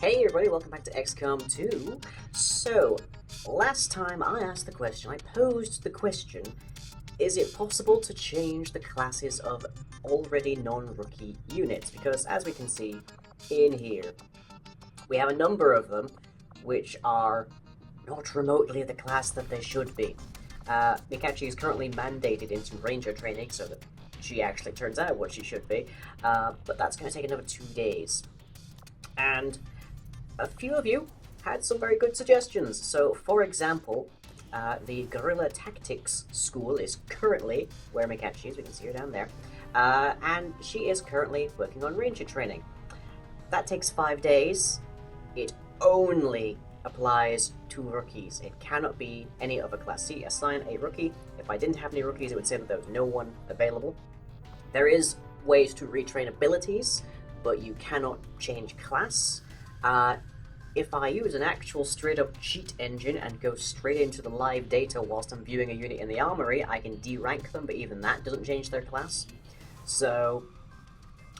Hey everybody, welcome back to XCOM 2. So, last time I asked the question, I posed the question, is it possible to change the classes of already non-rookie units? Because as we can see in here, we have a number of them which are not remotely the class that they should be. Mikachi is currently mandated into ranger training so that she actually turns out what she should be, but that's going to take another 2 days. And a few of you had some very good suggestions. So, for example, the Guerrilla Tactics School is currently where Mikachi is. We can see her down there. And she is currently working on ranger training. That takes 5 days. It only applies to rookies. It cannot be any other class. See, assign a rookie. If I didn't have any rookies, it would say that there was no one available. There is ways to retrain abilities, but you cannot change class. If I use an actual straight-up cheat engine and go straight into the live data whilst I'm viewing a unit in the armory, I can de-rank them, but even that doesn't change their class. So,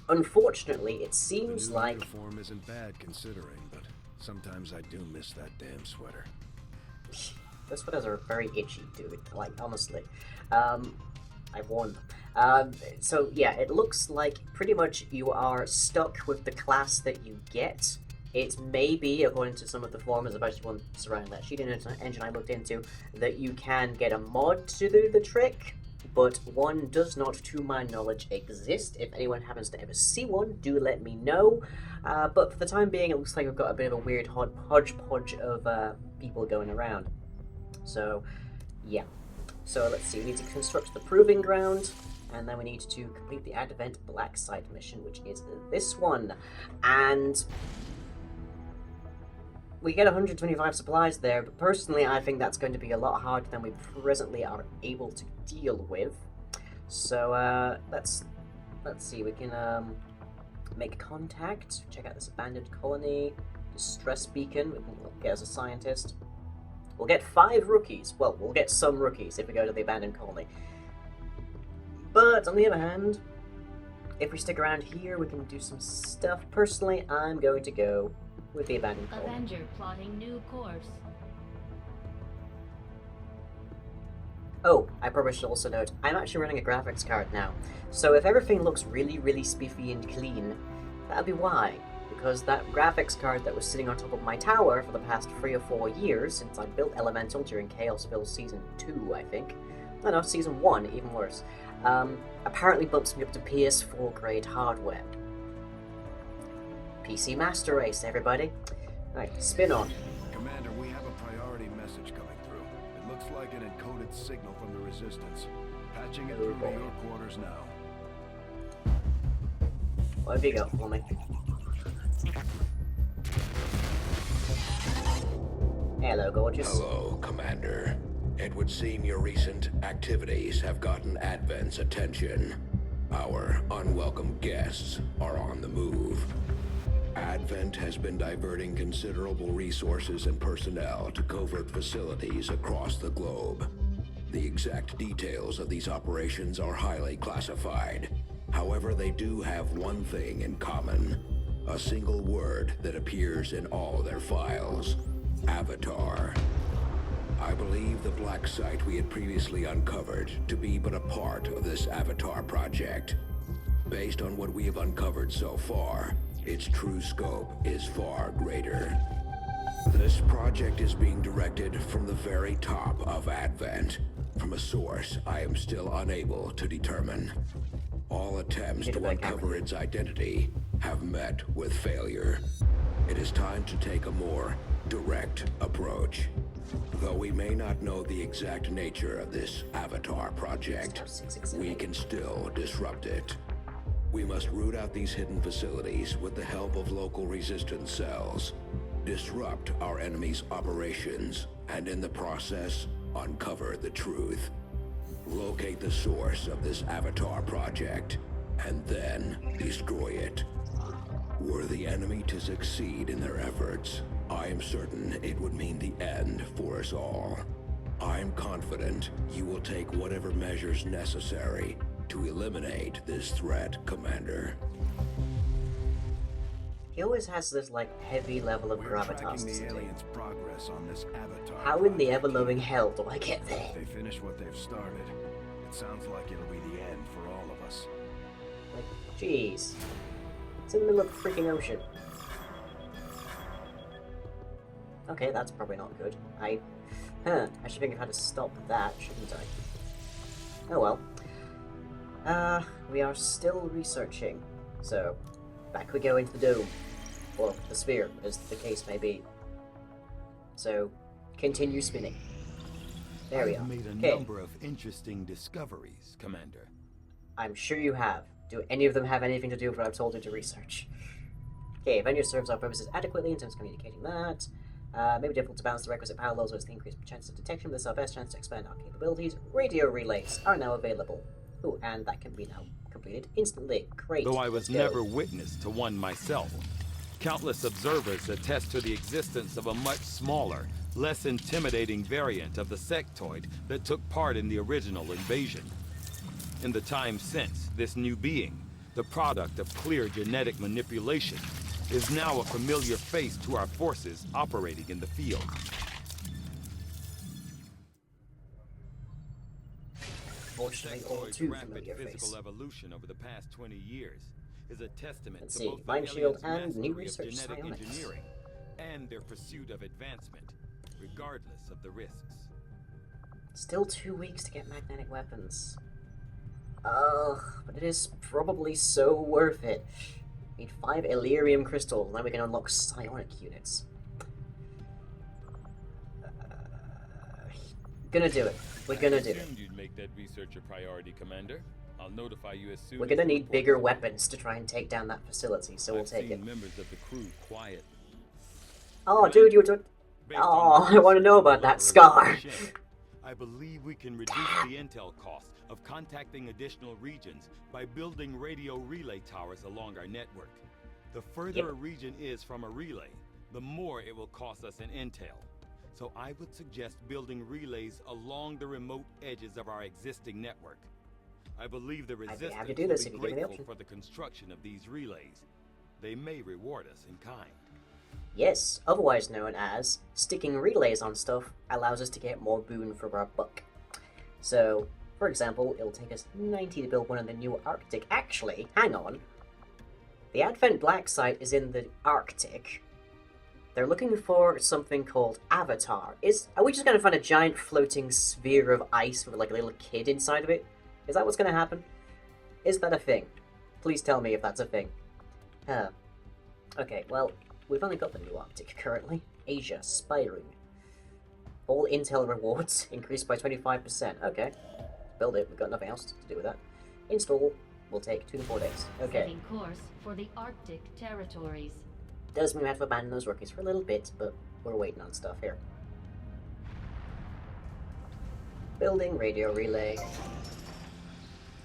unfortunately, it seems like... The uniform isn't bad considering, but sometimes I do miss that damn sweater. Those sweaters are very itchy, dude. Like, honestly. I've worn them. So, yeah, it looks like pretty much you are stuck with the class that you get. It may be, according to some of the forums, especially one surrounding that sheet engine I looked into, that you can get a mod to do the trick, but one does not, to my knowledge, exist. If anyone happens to ever see one, do let me know. But for the time being, it looks like we've got a bit of a weird hodgepodge of people going around. So, yeah. So let's see, we need to construct the Proving Ground, and then we need to complete the Advent Black Site mission, which is this one. And we get 125 supplies there, but personally I think that's going to be a lot harder than we presently are able to deal with. So let's see, we can make contact, check out this abandoned colony, distress beacon, we'll get us a scientist. We'll get 5 rookies. Well, we'll get some rookies if we go to the abandoned colony. But on the other hand, if we stick around here, we can do some stuff. Personally, I'm going to go with the abandoned colony. Avenger plotting new course. Oh, I probably should also note, I'm actually running a graphics card now. So if everything looks really, really spiffy and clean, that'll be why. Because that graphics card that was sitting on top of my tower for the past 3 or 4 years, since I built Elemental during Chaosville Season 2, I think. No, Season 1, even worse. Apparently bumps me up to PS4 grade hardware. PC Master Race, everybody. Right, spin on. Commander, we have a priority message coming through. It looks like an encoded signal from the Resistance. Patching it through to your quarters now. What have you got for me? Hello, gorgeous. Hello, Commander. It would seem your recent activities have gotten Advent's attention. Our unwelcome guests are on the move. Advent has been diverting considerable resources and personnel to covert facilities across the globe. The exact details of these operations are highly classified. However, they do have one thing in common. A single word that appears in all their files. Avatar. I believe the black site we had previously uncovered to be but a part of this Avatar project. Based on what we have uncovered so far, its true scope is far greater. This project is being directed from the very top of Advent, from a source I am still unable to determine. All attempts to uncover its identity have met with failure. It is time to take a more direct approach. Though we may not know the exact nature of this Avatar project, we can still disrupt it. We must root out these hidden facilities with the help of local resistance cells, disrupt our enemy's operations, and in the process, uncover the truth. Locate the source of this Avatar project, and then destroy it. Were the enemy to succeed in their efforts, I am certain it would mean the end for us all. I am confident you will take whatever measures necessary to eliminate this threat, Commander. He always has this, like, heavy level of We're gravitas tracking the to do. aliens' progress on this avatar. How in the project. ever-loving hell do I get there? If they finish what they've started, it sounds like it'll be the end for all of us. Like, jeez. It's in the middle of the freaking ocean. Okay, that's probably not good. I should think of how to stop that, shouldn't I? Oh well. We are still researching. So, back we go into the dome. Or the sphere, as the case may be. So, continue spinning. There we are. I've made a Okay. number of interesting discoveries, Commander. I'm sure you have. Do any of them have anything to do with what I've told you to research? Okay, venue serves our purposes adequately in terms of communicating that. May be difficult to balance the requisite power loads with the increased chance of detection, but this is our best chance to expand our capabilities. Radio relays are now available. Ooh, and that can be now completed instantly. Great. Though I was Let's go. never witness to one myself, countless observers attest to the existence of a much smaller, less intimidating variant of the sectoid that took part in the original invasion. In the time since, this new being, the product of clear genetic manipulation, is now a familiar face to our forces operating in the field. Fortunately, all Sectoid's too rapid familiar physical face. evolution over the past 20 years is a testament Let's to see, both Mind the Shield aliens' and new mastery of research genetic psionics. engineering and their pursuit of advancement, regardless of the risks. Still 2 weeks to get magnetic weapons. Ugh, but it is probably so worth it. Need 5 Illyrium crystals, and then we can unlock psionic units. Gonna do it. We're gonna do I it. assumed you'd make that research a priority, Commander. I'll notify you as soon We're as gonna the need report bigger is weapons to try and take down that facility, so we'll I've take seen it. members of the crew quiet. Oh, dude, you were doing... Based Oh, on I want to know about that scar. I believe we can reduce the intel cost of contacting additional regions by building radio relay towers along our network. The further Yep. a region is from a relay, the more it will cost us in intel. So I would suggest building relays along the remote edges of our existing network. I believe the be resistance happy to do will this be if you give me the grateful option. for the construction of these relays. They may reward us in kind. Yes, otherwise known as sticking relays on stuff allows us to get more boon for our buck. So, for example, it'll take us 90 to build one in the new Arctic. Actually, hang on. The Advent Black site is in the Arctic. They're looking for something called Avatar. Are we just going to find a giant floating sphere of ice with like a little kid inside of it? Is that what's going to happen? Is that a thing? Please tell me if that's a thing. Okay, well, we've only got the new Arctic currently. Asia, Spiring. All intel rewards increased by 25%. Okay. Build it, we've got nothing else to do with that. Install will take 2 to 4 days. Okay. Setting course for the Arctic territories. Does mean we have to abandon those rookies for a little bit, but we're waiting on stuff here. Building radio relay.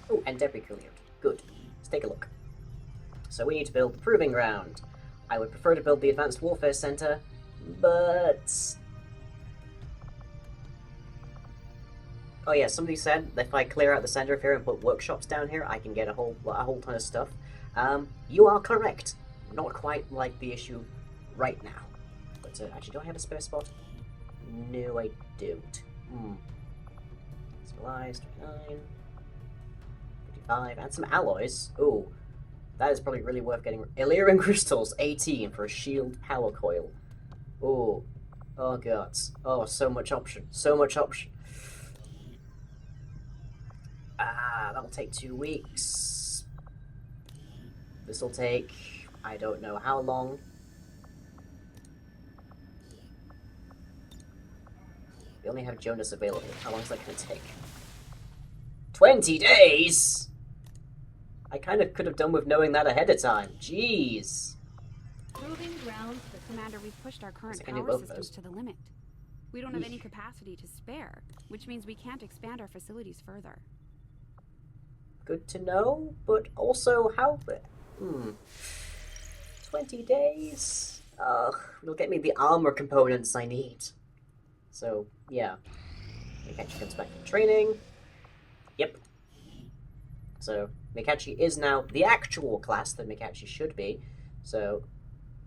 Oh, and debris cooling. Good. Let's take a look. So we need to build the Proving Ground. I would prefer to build the Advanced Warfare Center, but... Oh yeah, somebody said that if I clear out the center of here and put workshops down here, I can get a whole ton of stuff. You are correct. Not quite like the issue right now. But actually, do I have a spare spot? No, I don't. Civilized, 29, 55, and some alloys. Ooh, that is probably really worth getting. Illyrium crystals, 18 for a shield power coil. Ooh, oh god. Oh, so much option. So much option. That'll take 2 weeks. This'll take, I don't know how long. We only have Jonas available. How long is that going to take? 20 days?! I kind of could have done with knowing that ahead of time. Jeez. Proving grounds for Commander, we've pushed our current I can do power both of systems those. to the limit. We don't have any capacity to spare, which means we can't expand our facilities further. Good to know, but also how... 20 days? It'll get me the armor components I need. So, yeah. Mikachi comes back from training. Yep. So, Mikachi is now the actual class that Mikachi should be. So,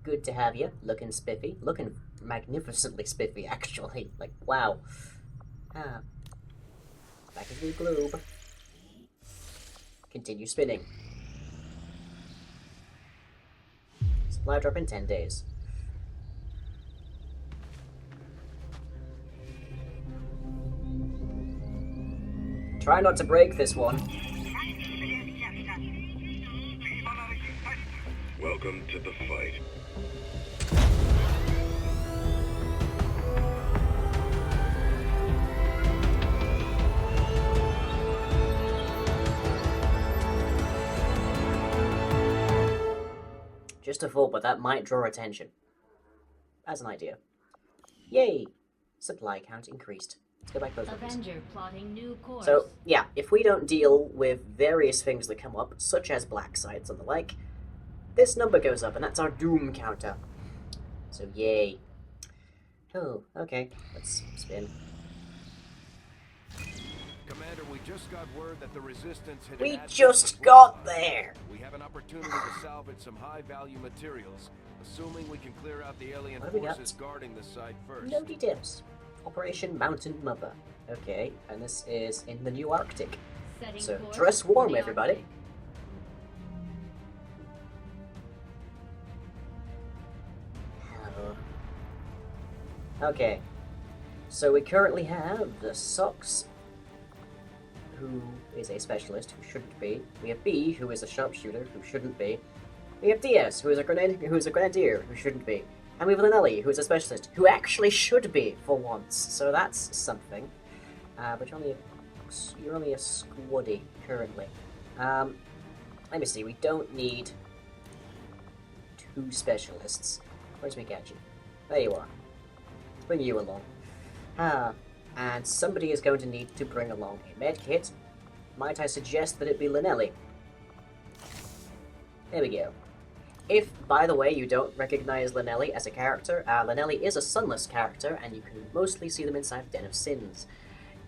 good to have you. Looking spiffy. Looking magnificently spiffy, actually. Like, wow. Ah. Back into the globe. Continue spinning. Supply drop in 10 days. Try not to break this one. Welcome to the fight. Just a thought, but that might draw attention. As an idea. Yay! Supply count increased. Let's go back to those numbers. Avenger plotting new course. So, yeah, if we don't deal with various things that come up, such as black sites and the like, this number goes up, and that's our doom counter. So, yay. Oh, okay. Let's spin. Commander, we just got word that the Resistance hit We an advent just supply got line. there! We have an opportunity to salvage some high-value materials, assuming we can clear out the alien What have we got? forces guarding the site first. Nody dips. Operation Mountain Mother. Okay, and this is in the new Arctic. Setting So, course dress for warm, the everybody. Arctic. Okay, so we currently have the Sox, who is a specialist who shouldn't be. We have B, who is a sharpshooter who shouldn't be. We have Diaz, who is a grenadier who shouldn't be. And we have Linelli, who is a specialist who actually should be for once. So that's something. But you're only a squaddy currently. Let me see. We don't need 2 specialists. Where's Mikachi? There you are. Bring you along. And somebody is going to need to bring along a medkit. Might I suggest that it be Linelli? There we go. If, by the way, you don't recognize Linelli as a character, Linelli is a sunless character, and you can mostly see them inside Den of Sins.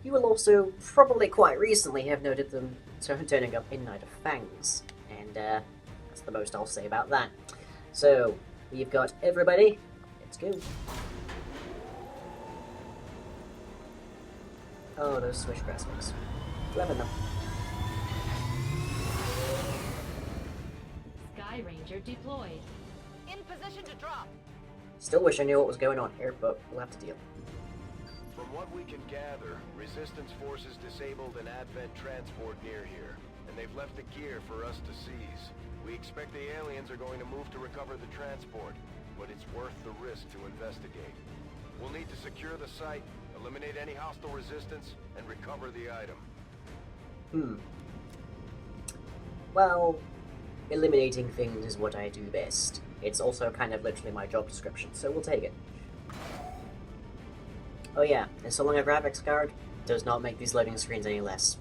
You will also probably quite recently have noted them turning up in Night of Fangs, and that's the most I'll say about that. So, we've got everybody. Let's go. Oh, those Swish graphics. Loving them. Sky Ranger deployed. In position to drop. Still wish I knew what was going on here, but we'll have to deal. From what we can gather, Resistance forces disabled an Advent transport near here, and they've left the gear for us to seize. We expect the aliens are going to move to recover the transport, but it's worth the risk to investigate. We'll need to secure the site, eliminate any hostile resistance, and recover the item. Well, eliminating things is what I do best. It's also kind of literally my job description, so we'll take it. Oh yeah, installing a graphics card does not make these loading screens any less.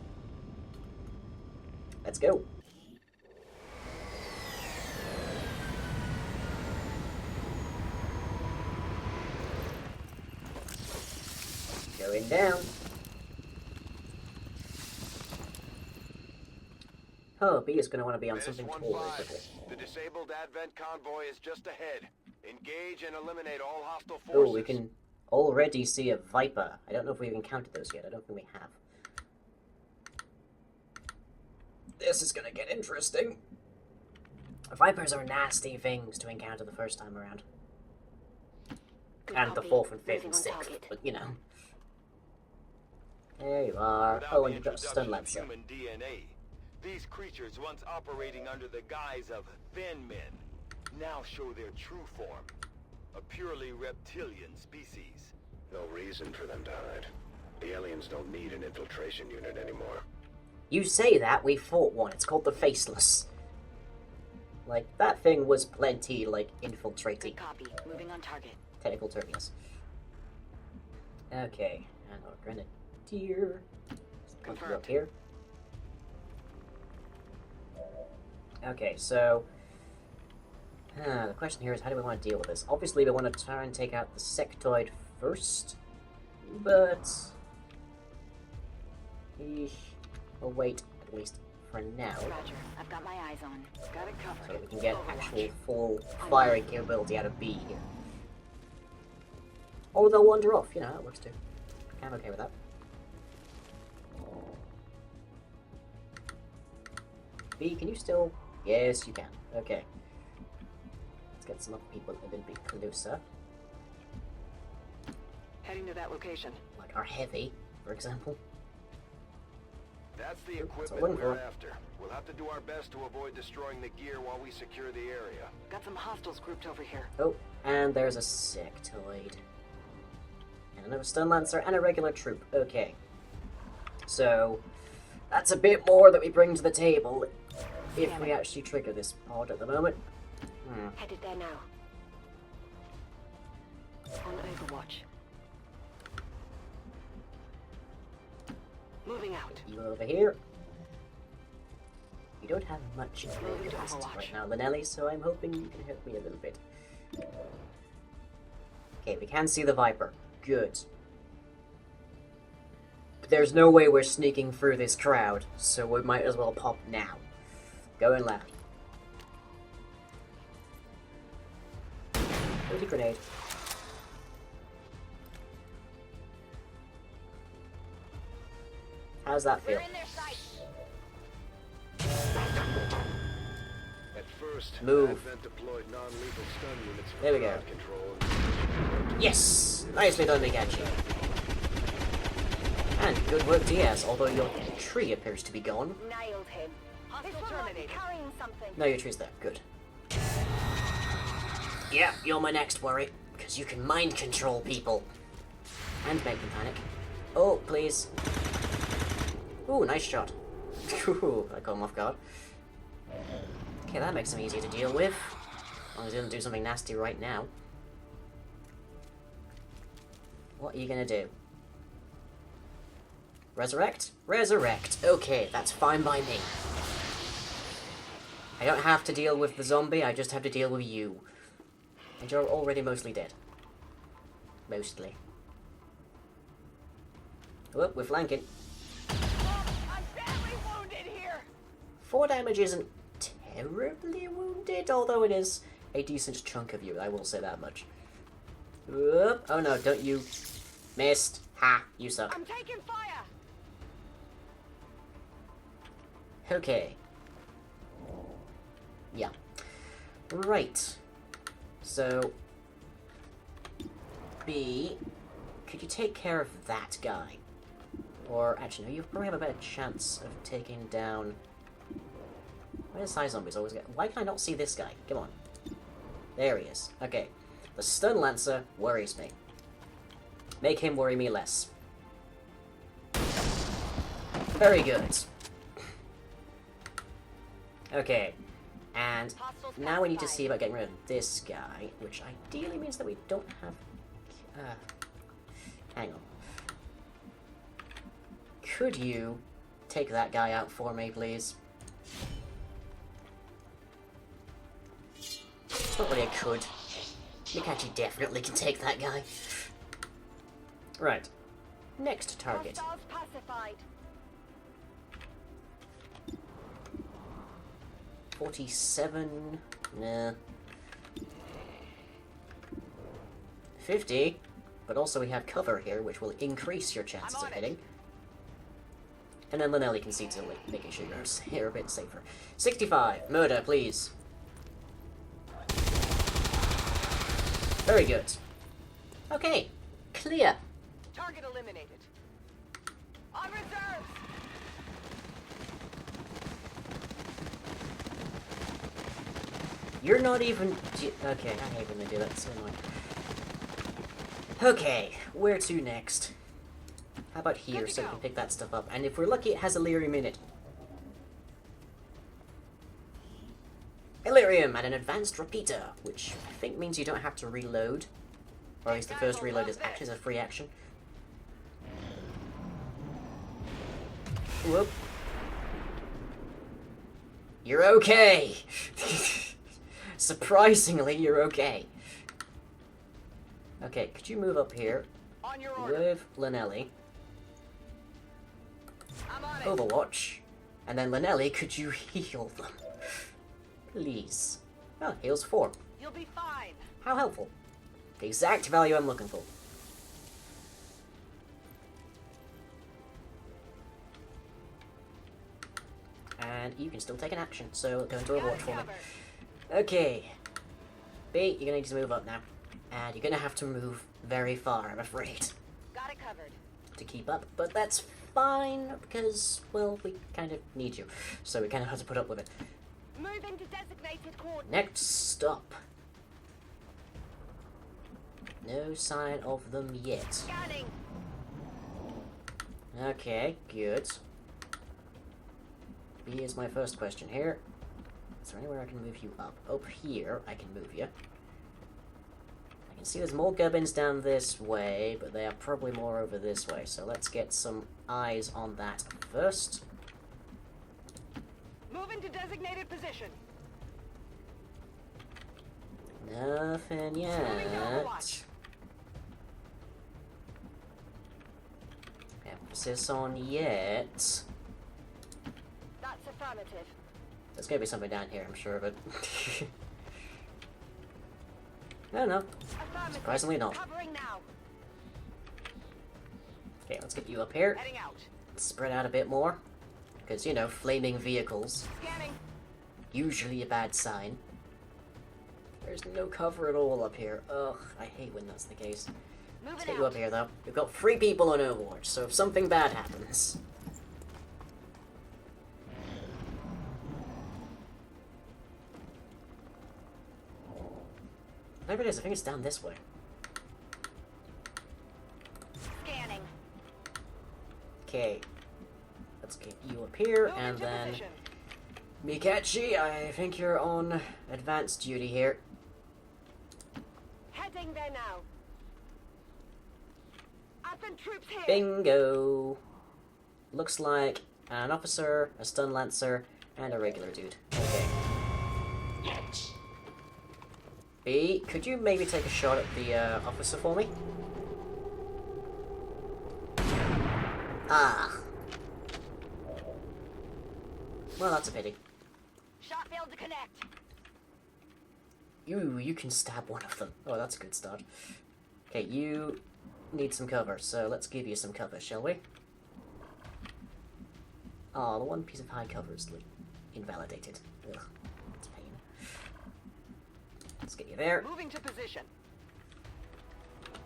Let's go. Going down. Oh, B is going to want to be on something tall really quickly. The disabled Advent convoy is just ahead. Engage and eliminate all hostile forces. Oh, we can already see a Viper. I don't know if we've encountered those yet. I don't think we have. This is going to get interesting. Vipers are nasty things to encounter the first time around. And the 4th and 5th and 6th, but you know. There you are. Without Oh, the and you've got a stun introduction of lancer. human DNA, these creatures once operating under the guise of thin men now show their true form. A purely reptilian species. No reason for them to hide. The aliens don't need an infiltration unit anymore. You say that, we fought one. It's called the Faceless. Like, that thing was plenty, like, infiltrating. Good copy. Moving on target. Technical term, yes. Okay, and our Grenadier. Come through up here. Okay, so... the question here is, how do we want to deal with this? Obviously, we want to try and take out the sectoid first, but... we'll wait, at least, for now, Roger. I've got my eyes on. Got it covered. so that we can get Overwatch. actual full firing capability out of B here. Or they'll wander off, you know, that works too. I'm okay with that. B, can you still... Yes, you can. Okay. Let's get some other people a little bit closer. Heading to that location. Like our heavy, for example. That's the That's equipment what I'm we're for. after. We'll have to do our best to avoid destroying the gear while we secure the area. Got some hostiles grouped over here. Oh, and there's a sectoid. And another stun lancer and a regular troop. Okay. So, that's a bit more that we bring to the table if we actually trigger this pod at the moment. Headed there now. On Overwatch. Moving out. You over here. You don't have much Moving to capacity Overwatch. right now, Linelli, so I'm hoping you can help me a little bit. Okay, we can see the Viper. Good. But there's no way we're sneaking through this crowd, so we might as well pop now. Going loud. There's a grenade. How's that feel? in their sights. At first, Move. Advent deployed non-lethal stun units for There we go. crowd control. Yes! Nicely done, Mikachi. And good work, Diaz, although your tree appears to be gone. Nailed him. Hostile terminated. Carrying something. No, your tree's there. Good. Yeah, you're my next worry, because you can mind control people. And make them panic. Oh, please. Ooh, nice shot. Ooh, I caught him off guard. Okay, that makes him easier to deal with. As long as he doesn't do something nasty right now. What are you gonna do? Resurrect? Resurrect. Okay, that's fine by me. I don't have to deal with the zombie, I just have to deal with you. And you're already mostly dead. Mostly. Whoop, we're flanking. I'm badly wounded here. 4 damage isn't terribly wounded, although it is a decent chunk of you, I will say that much. Whoop. Oh no, don't you... Missed. Ha, you suck. I'm taking fire. Okay. Yeah. Right. So... B... Could you take care of that guy? Or, actually, no, you probably have a better chance of taking down... Why do Psy zombies always get... Why can I not see this guy? Come on. There he is. Okay. The Stun Lancer worries me. Make him worry me less. Very good. Okay. And now we need to see about getting rid of this guy, which ideally means that we don't have... hang on. Could you take that guy out for me, please? It's not really a could. Mikachi definitely can take that guy. Right. Next target. Hostiles pacified. 47. Nah. 50. But also we have cover here, which will increase your chances of hitting. And then Linelli can see to making sure you're a bit safer. 65. Murder, please. Very good. Okay. Clear. Target eliminated. On reserves. You're not even... Okay, I hate when they do that. It's so annoying. Okay, where to next? How about here, so we can pick that stuff up? And if we're lucky, it has Illyrium in it. Illyrium and an advanced repeater, which I think means you don't have to reload. Or at least the first reload is actually a free action. Whoop. You're okay! Surprisingly, you're okay. Okay, could you move up here On your order. with Linelli? I'm on it. Overwatch. And then Linnelli, could you heal them? Please. Oh, heals 4. You'll be fine. How helpful. The exact value I'm looking for. And you can still take an action, so go into a watch for me. Okay. B, you're gonna need to move up now. And you're gonna have to move very far, I'm afraid, Got it covered. to keep up. But that's fine, because, well, we kind of need you. So we kind of have to put up with it. Moving to designated coordinates. Next stop. No sign of them yet. Scanning. Okay, good. B is my first question here. Is there anywhere I can move you up? Up here, I can move you. I can see there's more gubbins down this way, but they are probably more over this way. So let's get some eyes on that first. Moving to designated position. Nothing Moving to yet. Overwatch. Emphasis on yet. That's affirmative. There's gonna be something down here, I'm sure of it. No, no. Affirmative. Surprisingly not. Covering now. Okay, let's get you up here. Heading out. Spread out a bit more. Because, you know, flaming vehicles. Scanning. Usually a bad sign. There's no cover at all up here. Ugh, I hate when that's the case. Let's Moving get you up out. here, though. We've got 3 people on Overwatch, so if something bad happens... Whatever it is, I think it's down this way. Scanning. Okay. Let's get you up here, Moving and to then... position. Mikachi, I think you're on advanced duty here. Heading there now. Advent troops here. Bingo! Looks like an officer, a stun lancer, and a regular dude. Okay. B, could you maybe take a shot at the officer for me? Ah. Well, that's a pity. Shot failed to connect. You can stab one of them. Oh, that's a good start. Okay, you need some cover, so let's give you some cover, shall we? Oh, the one piece of high cover is like, invalidated. Ugh, it's pain. Let's get you there. Moving to position.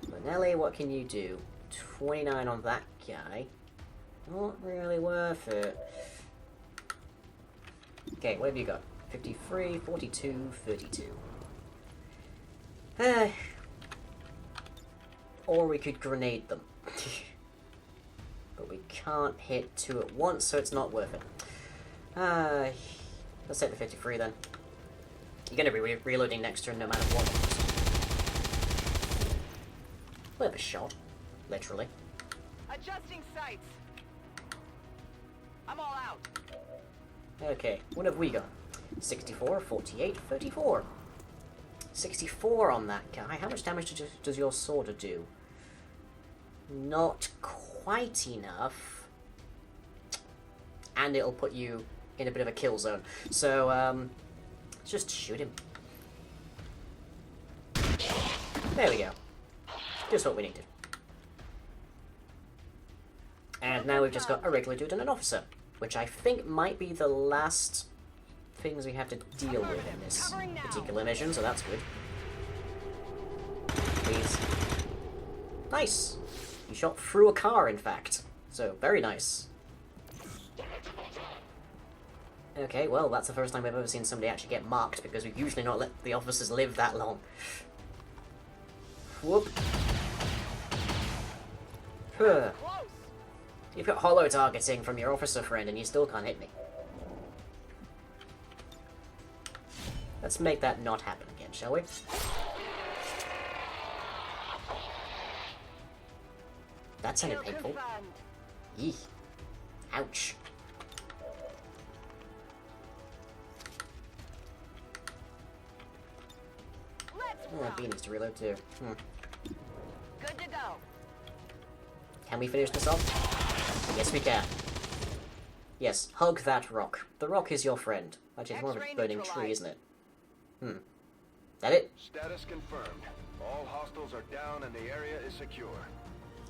Linnelli, what can you do? 29 on that guy. Not really worth it. Okay, what have you got? 53, 42, 32. Or we could grenade them. But we can't hit 2 at once, so it's not worth it. Let's take the 53 then. You're gonna be reloading next turn no matter what. We'll have a shot. Literally. Adjusting sights. I'm all out. Okay, what have we got? 64, 48, 34. 64 on that guy. How much damage does your sword do? Not quite enough. And it'll put you in a bit of a kill zone. So, just shoot him. There we go. Just what we needed. And now we've just got a regular dude and an officer, which I think might be the last things we have to deal with in this particular mission, so that's good. Please. Nice! You shot through a car, in fact. So, very nice. Okay, well, that's the first time I've ever seen somebody actually get marked, because we've usually not let the officers live that long. Whoop. Huh. Close. You've got hollow targeting from your officer friend, and you still can't hit me. Let's make that not happen again, shall we? That sounded Kill painful. confirmed. Eek. Ouch. Let's Oh, B rock. needs to reload too. Good to go. Can we finish this off? Yes, we can. Yes, hug that rock. The rock is your friend. Actually, it's more of a X-ray burning tree, neutralized. isn't it? That it? Status confirmed. All hostiles are down and the area is secure.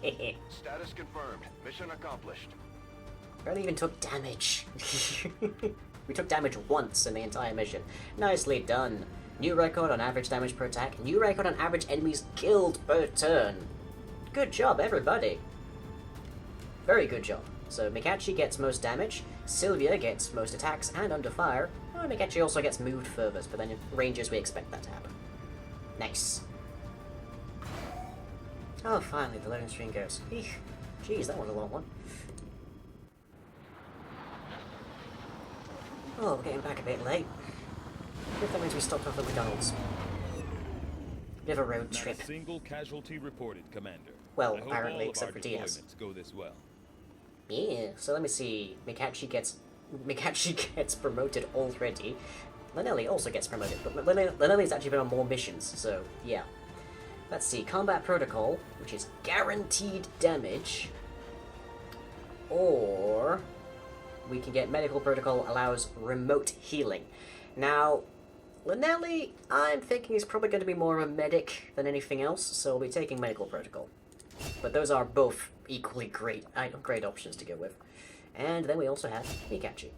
Hehe. Status confirmed. Mission accomplished. Barely even took damage. We took damage once in the entire mission. Nicely done. New record on average damage per attack. New record on average enemies killed per turn. Good job, everybody. Very good job. So Mikachi gets most damage, Sylvia gets most attacks and under fire. Well, Mikachi also gets moved furthest, but then in ranges we expect that to happen. Nice. Oh, finally the loading screen goes. Eesh. Jeez, that was a long one. Oh, we're getting back a bit late. If that means we stopped off at McDonald's. Bit of a road Not trip. a single casualty reported, Commander. Well, I hope apparently, all except of our for Diaz. deployments go this well. Yeah, so let me see. Mikachi gets promoted already. Linnelli also gets promoted, but Linnelli's actually been on more missions, so yeah. Let's see, combat protocol, which is guaranteed damage, or we can get medical protocol allows remote healing. Now, Linnelli, I'm thinking he's probably going to be more of a medic than anything else, so we'll be taking medical protocol. But those are both equally great options to go with. And then we also have Mikachi.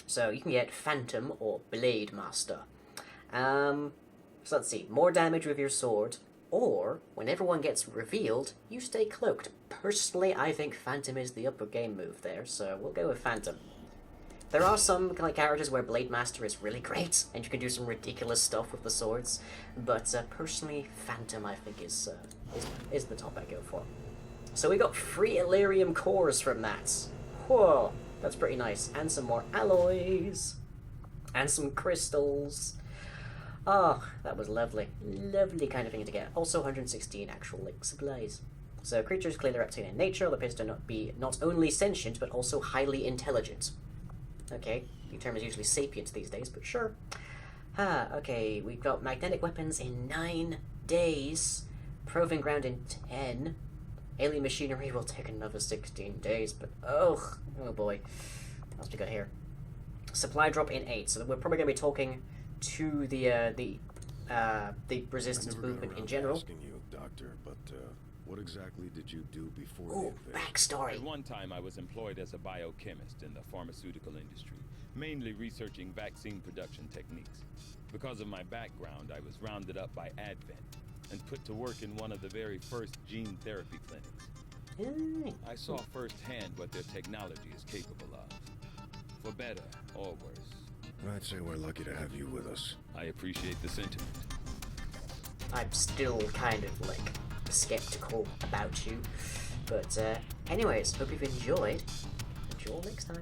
So you can get Phantom or Blade Master. So let's see, more damage with your sword, or when everyone gets revealed, you stay cloaked. Personally, I think Phantom is the upper game move there, so we'll go with Phantom. There are some characters where Blade Master is really great, and you can do some ridiculous stuff with the swords, but personally, Phantom I think is the top I go for. So we got 3 Illyrium cores from that. Whoa, that's pretty nice. And some more alloys. And some crystals. Oh, that was lovely. Lovely kind of thing to get. Also 116 actual supplies. So creatures clearly reptilian in nature, appears to be not only sentient, but also highly intelligent. Okay, the term is usually sapient these days, but sure. Okay, we've got magnetic weapons in 9 days. Proving ground in 10. Alien machinery will take another 16 days, but oh boy. What else we got here? Supply drop in 8, so we're probably going to be talking to the resistance movement in general. Asking you, Doctor, but what exactly did you do before the Ooh, invasion? backstory. At one time, I was employed as a biochemist in the pharmaceutical industry, mainly researching vaccine production techniques. Because of my background, I was rounded up by Advent and put to work in one of the very first gene therapy clinics. I saw firsthand what their technology is capable of, for better or worse. I'd say we're lucky to have you with us. I appreciate the sentiment. I'm still kind of skeptical about you, but anyways, hope you've enjoyed. Until next time.